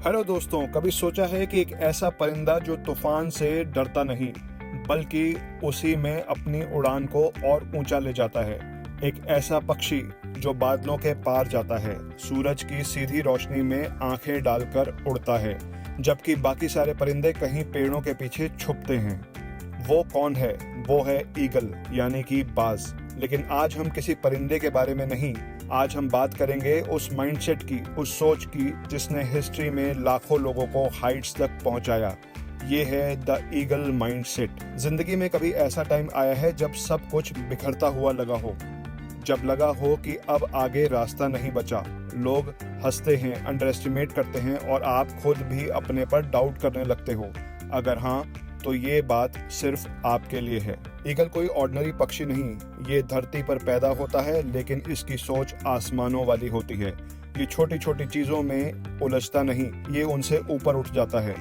Hello दोस्तों, कभी सोचा है कि एक ऐसा परिंदा जो तूफान से डरता नहीं बल्कि उसी में अपनी उड़ान को और ऊंचा ले जाता है। एक ऐसा पक्षी जो बादलों के पार जाता है, सूरज की सीधी रोशनी में आंखें डालकर उड़ता है, जबकि बाकी सारे परिंदे कहीं पेड़ों के पीछे छुपते हैं। वो कौन है? वो है ईगल, यानी कि बाज। लेकिन आज हम किसी परिंदे के बारे में नहीं, आज हम बात करेंगे उस माइंडसेट की, उस सोच की जिसने हिस्ट्री में लाखों लोगों को हाइट्स तक पहुंचाया। ये है द ईगल माइंडसेट। जिंदगी में कभी ऐसा टाइम आया है जब सब कुछ बिखरता हुआ लगा हो, जब लगा हो कि अब आगे रास्ता नहीं बचा। लोग हंसते हैं, अंडर एस्टिमेट करते हैं और आप खुद भी अपने पर डाउट करने लगते हो। अगर हाँ, तो ये बात सिर्फ आपके लिए है। ईगल कोई ऑर्डिनरी पक्षी नहीं, ये धरती पर पैदा होता है, लेकिन इसकी सोच आसमानों वाली होती है। ये छोटी छोटी चीजों में उलझता नहीं, ये उनसे ऊपर उठ जाता है,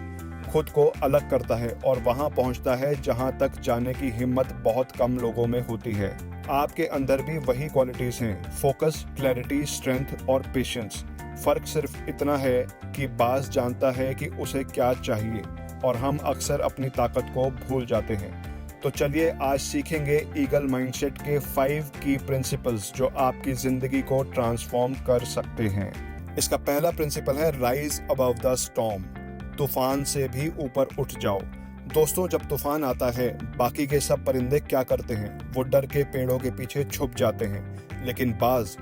खुद को अलग करता है और वहां पहुंचता है जहां तक जाने की हिम्मत बहुत कम लोगों में होती है। आपके अंदर भी वही क्वालिटीज हैं: फोकस, क्लैरिटी, स्ट्रेंथ और पेशेंस। फर्क सिर्फ इतना है कि बाज जानता है कि उसे क्या चाहिए और हम अक्सर अपनी ताकत को भूल जाते हैं। तो चलिए आज सीखेंगे ईगल माइंडसेट के 5 की प्रिंसिपल्स जो आपकी जिंदगी को ट्रांसफॉर्म कर सकते हैं। इसका पहला प्रिंसिपल है राइज अबव द स्टॉर्म। तूफान से भी ऊपर उठ जाओ। दोस्तों, जब तूफान आता है, बाकी के सब परिंदे क्या करते हैं? वो डर के पेड़ों के पीछे छुप जाते हैं, लेकिन बाज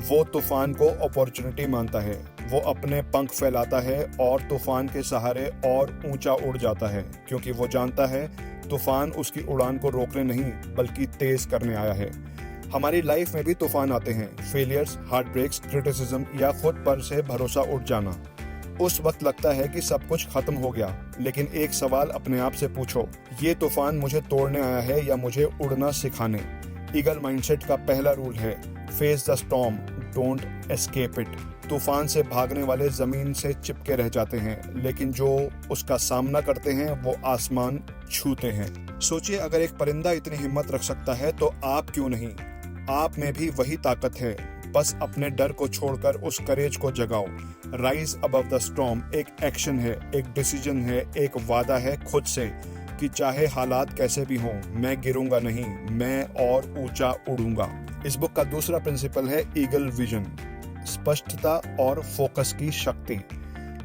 वो तूफान को अपॉर्चुनिटी मानता है। वो अपने पंख फैलाता है और तूफान के सहारे और ऊंचा उड़ जाता है, क्योंकि वो जानता है तूफान उसकी उड़ान को रोकने नहीं बल्कि तेज करने आया है। हमारी लाइफ में भी तूफान आते हैं, फेलियर्स, हार्ट ब्रेक्स, क्रिटिसिज्म या खुद पर से भरोसा उठ जाना। उस वक्त लगता है कि सब कुछ खत्म हो गया, लेकिन एक सवाल अपने आप से पूछो, ये तूफान मुझे तोड़ने आया है या मुझे उड़ना सिखाने? ईगल माइंडसेट का पहला रूल है face the storm, don't escape it. तूफान से भागने वाले जमीन से चिपके रह जाते हैं, लेकिन जो उसका सामना करते हैं वो आसमान छूते हैं। सोचिए, अगर एक परिंदा इतनी हिम्मत रख सकता है तो आप क्यों नहीं? आप में भी वही ताकत है, बस अपने डर को छोड़कर उस करेज को जगाओ। राइज अबव द स्टॉर्म एक एक्शन है, एक डिसीजन है, एक वादा है खुद से कि चाहे हालात कैसे भी हों, मैं गिरूंगा नहीं, मैं और ऊंचा उड़ूंगा। इस बुक का दूसरा प्रिंसिपल है ईगल विजन, स्पष्टता और फोकस की शक्ति।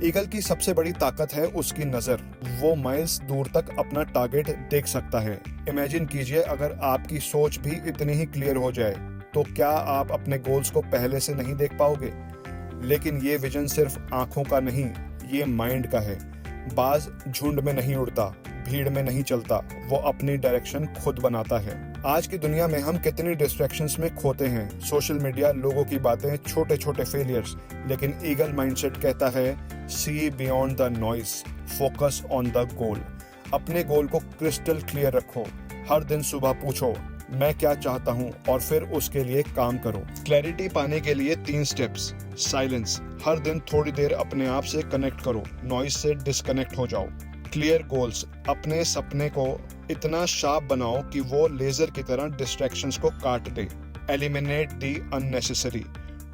ईगल की सबसे बड़ी ताकत है उसकी नजर। वो माइल्स दूर तक अपना टारगेट देख सकता है। इमेजिन कीजिए, अगर आपकी सोच भी इतनी ही क्लियर हो जाए तो क्या आप अपने गोल्स को पहले से नहीं देख पाओगे? लेकिन ये विजन सिर्फ आंखों का नहीं, ये माइंड का है। बाज झुंड में नहीं उड़ता, भीड़ में नहीं चलता, वो अपनी डायरेक्शन खुद बनाता है। आज की दुनिया में हम कितनी डिस्ट्रैक्शंस में खोते हैं, सोशल मीडिया, लोगों की बातें, छोटे छोटे फेलियर्स। लेकिन ईगल माइंडसेट कहता है see beyond the noise, focus on the goal. अपने गोल को क्रिस्टल क्लियर रखो। हर दिन सुबह पूछो, मैं क्या चाहता हूँ, और फिर उसके लिए काम करो। क्लैरिटी पाने के लिए 3 स्टेप्स। साइलेंस, हर दिन थोड़ी देर अपने आप से कनेक्ट करो, नॉइस से डिस्कनेक्ट हो जाओ। क्लियर गोल्स, अपने सपने को इतना शार्प बनाओ कि वो लेजर की तरह डिस्ट्रैक्शंस को काट दे। एलिमिनेट दी अननेसेसरी,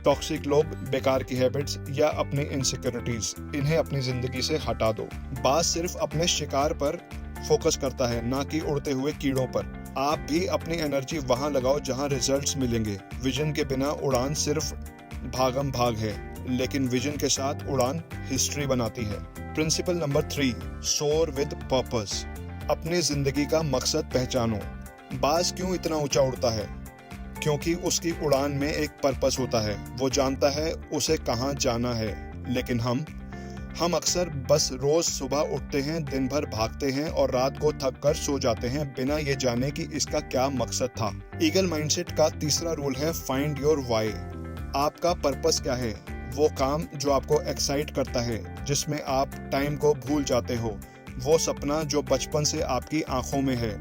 टॉक्सिक लोग, बेकार की हैबिट्स या अपनी इनसिक्योरिटीज, इन्हें अपनी जिंदगी से हटा दो। बाज सिर्फ अपने शिकार पर फोकस करता है, ना कि उड़ते हुए कीड़ों पर। आप भी अपनी एनर्जी वहां लगाओ जहां रिजल्ट्स मिलेंगे। विजन के बिना उड़ान सिर्फ भागम भाग है, लेकिन विजन के साथ उड़ान हिस्ट्री बनाती है। प्रिंसिपल नंबर 3, सोर विद पर्पस। अपनी जिंदगी का मकसद पहचानो। बाज क्यों इतना ऊंचा उड़ता है? क्योंकि उसकी उड़ान में एक पर्पस होता है। वो जानता है उसे कहाँ जाना है। लेकिन हम अक्सर बस रोज सुबह उठते हैं, दिन भर भागते हैं और रात को थक कर सो जाते हैं, बिना ये जाने कि इसका क्या मकसद था। ईगल माइंडसेट का तीसरा रूल है फाइंड योर व्हाई। आपका पर्पस क्या है? वो काम जो आपको एक्साइट करता है, जिसमें आप टाइम को भूल जाते हो, वो सपना जो बचपन से आपकी आंखों में है,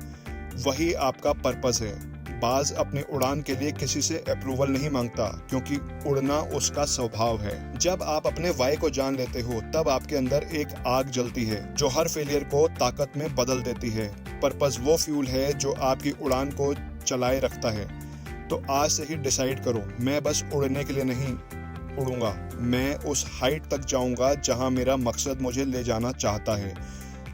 वही आपका पर्पस है। बाज अपनी उड़ान के लिए किसी से अप्रूवल नहीं मांगता, क्योंकि उड़ना उसका स्वभाव है। जब आप अपने वाई को जान लेते हो, तब आपके अंदर एक आग जलती है जो हर फेलियर को ताकत में बदल देती है। पर्पस वो फ्यूल है जो आपकी उड़ान को चलाए रखता है। तो आज से ही डिसाइड करो, मैं बस उड़ने के लिए नहीं, उड़ूंगा। मैं उस हाइट तक जाऊंगा जहां मेरा मकसद मुझे ले जाना चाहता है,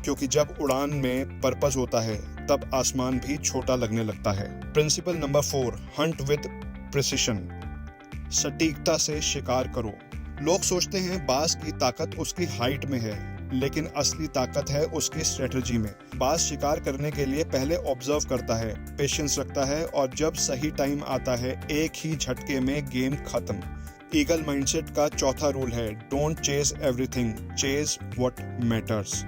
क्योंकि जब उड़ान में पर्पस होता है तब आसमान भी छोटा लगने लगता है। Principle number 4, Hunt with precision. सटीकता से शिकार करो। लोग सोचते हैं बाज की ताकत उसकी हाइट में है, लेकिन असली ताकत है उसकी स्ट्रेटजी में। बाज शिकार करने के लिए पहले ऑब्जर्व करता है, पेशेंस रखता है, और जब सही टाइम आता है एक ही झटके में गेम खत्म। ईगल माइंडसेट का चौथा रूल है, don't chase everything, chase what matters.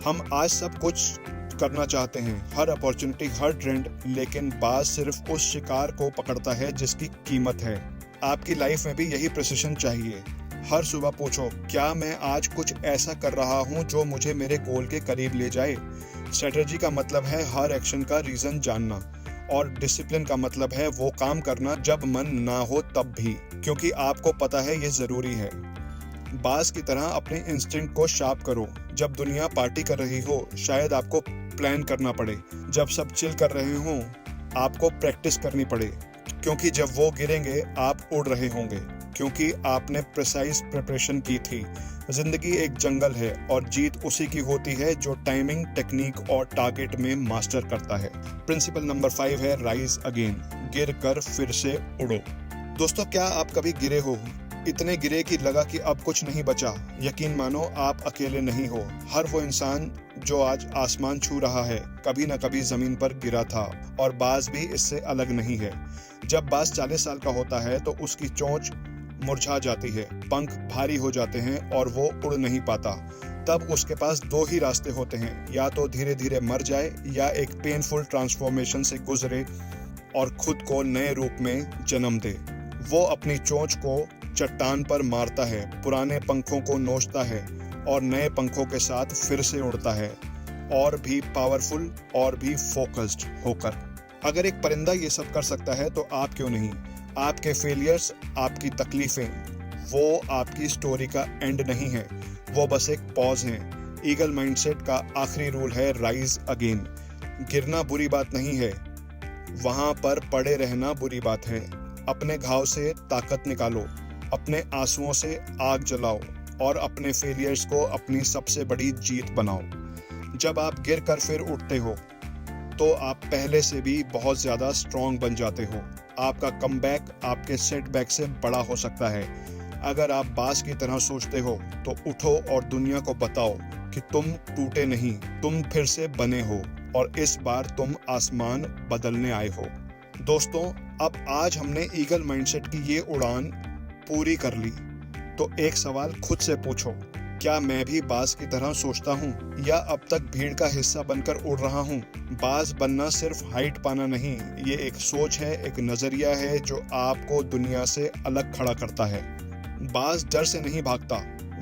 हम आज सब कुछ करना चाहते हैं, हर अपॉर्चुनिटी, हर ट्रेंड, लेकिन बाज सिर्फ उस शिकार को पकड़ता है जिसकी कीमत है। आपकी लाइफ में भी यही प्रिसिशन चाहिए। हर सुबह पूछो, क्या मैं आज कुछ ऐसा कर रहा हूं जो मुझे मेरे गोल के करीब ले जाए। स्ट्रेटजी का मतलब है हर एक्शन का रीजन जानना, और डिसिप्लिन का मतलब है वो काम करना जब मन ना हो तब भी, क्योंकि आपको पता है ये जरूरी है। बाज की तरह अपने इंस्टिंक्ट को शार्प करो। जब दुनिया पार्टी कर रही हो शायद आपको प्लान करना पड़े, जब सब चिल कर रहे हो आपको प्रैक्टिस करनी पड़े, क्योंकि जब वो गिरेंगे आप उड़ रहे होंगे, क्योंकि आपने प्रिसाइज प्रिपरेशन की थी। जिंदगी एक जंगल है और जीत उसी की होती है जो टाइमिंग, टेक्निक और टारगेट में मास्टर करता है। प्रिंसिपल नंबर 5 है, राइज अगेन। गिर कर फिर से उड़ो। दोस्तों, क्या आप कभी गिरे हो? इतने गिरे कि लगा कि अब कुछ नहीं बचा। यकीन मानो आप अकेले नहीं हो। हर वो इंसान जो आज आसमान छू रहा है कभी न कभी जमीन पर गिरा था, और बाज भी इससे अलग नहीं है। जब बाज 40 साल का होता है तो उसकी चोंच मुरझा जाती है, पंख भारी हो जाते हैं और वो उड़ नहीं पाता। तब उसके पास 2 ही रास्ते होते हैं, या तो धीरे धीरे मर जाए या एक पेनफुल ट्रांसफॉर्मेशन से गुजरे और खुद को नए रूप में जन्म दे। वो अपनी चोंच को चट्टान पर मारता है, पुराने पंखों को नोचता है और नए पंखों के साथ फिर से उड़ता है, और भी पावरफुल और भी फोकस्ड होकर। अगर एक परिंदा ये सब कर सकता है तो आप क्यों नहीं? आपके फेलियर्स, आपकी तकलीफें, वो आपकी स्टोरी का एंड नहीं है, वो बस एक पॉज है। ईगल माइंडसेट का आखिरी रूल है, राइज अगेन। गिरना बुरी बात नहीं है, वहां पर पड़े रहना बुरी बात है। अपने घाव से ताकत निकालो, अपने आंसुओं से आग जलाओ और अपने फेलियर्स को अपनी सबसे बड़ी जीत बनाओ। जब आप गिर कर फिर उठते हो तो आप पहले से भी बहुत ज्यादा स्ट्रॉन्ग बन जाते हो। आपका कमबैक आपके सेटबैक से बड़ा हो सकता है। अगर आप बाज की तरह सोचते हो तो उठो और दुनिया को बताओ कि तुम टूटे नहीं, तुम फिर से बने हो, और इस बार तुम आसमान बदलने आए हो। दोस्तों, अब आज हमने ईगल माइंडसेट की ये उड़ान पूरी कर ली, तो एक सवाल खुद से पूछो, क्या मैं भी बाज की तरह सोचता हूँ, या अब तक भीड़ का हिस्सा बनकर उड़ रहा हूँ? बाज बनना सिर्फ हाइट पाना नहीं, ये एक सोच है, एक नजरिया है जो आपको दुनिया से अलग खड़ा करता है। बाज डर से नहीं भागता,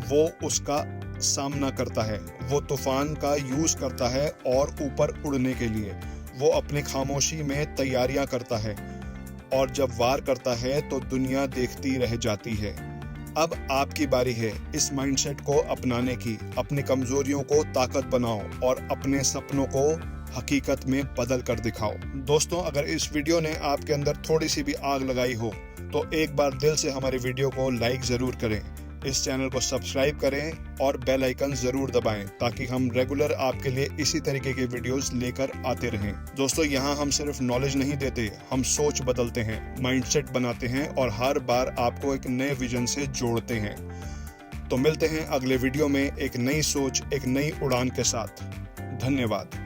वो उसका सामना करता है। वो तूफान का यूज करता है और ऊपर उड़ने के लिए वो अपनी खामोशी में तैयारियां करता है, और जब वार करता है तो दुनिया देखती रह जाती है। अब आपकी बारी है इस माइंडसेट को अपनाने की। अपनी कमजोरियों को ताकत बनाओ और अपने सपनों को हकीकत में बदल कर दिखाओ। दोस्तों, अगर इस वीडियो ने आपके अंदर थोड़ी सी भी आग लगाई हो तो एक बार दिल से हमारे वीडियो को लाइक जरूर करें, इस चैनल को सब्सक्राइब करें और बेल आइकन जरूर दबाएं, ताकि हम रेगुलर आपके लिए इसी तरीके के वीडियोस लेकर आते रहें। दोस्तों, यहाँ हम सिर्फ नॉलेज नहीं देते, हम सोच बदलते हैं, माइंडसेट बनाते हैं और हर बार आपको एक नए विजन से जोड़ते हैं। तो मिलते हैं अगले वीडियो में एक नई सोच, एक नई उड़ान के साथ। धन्यवाद।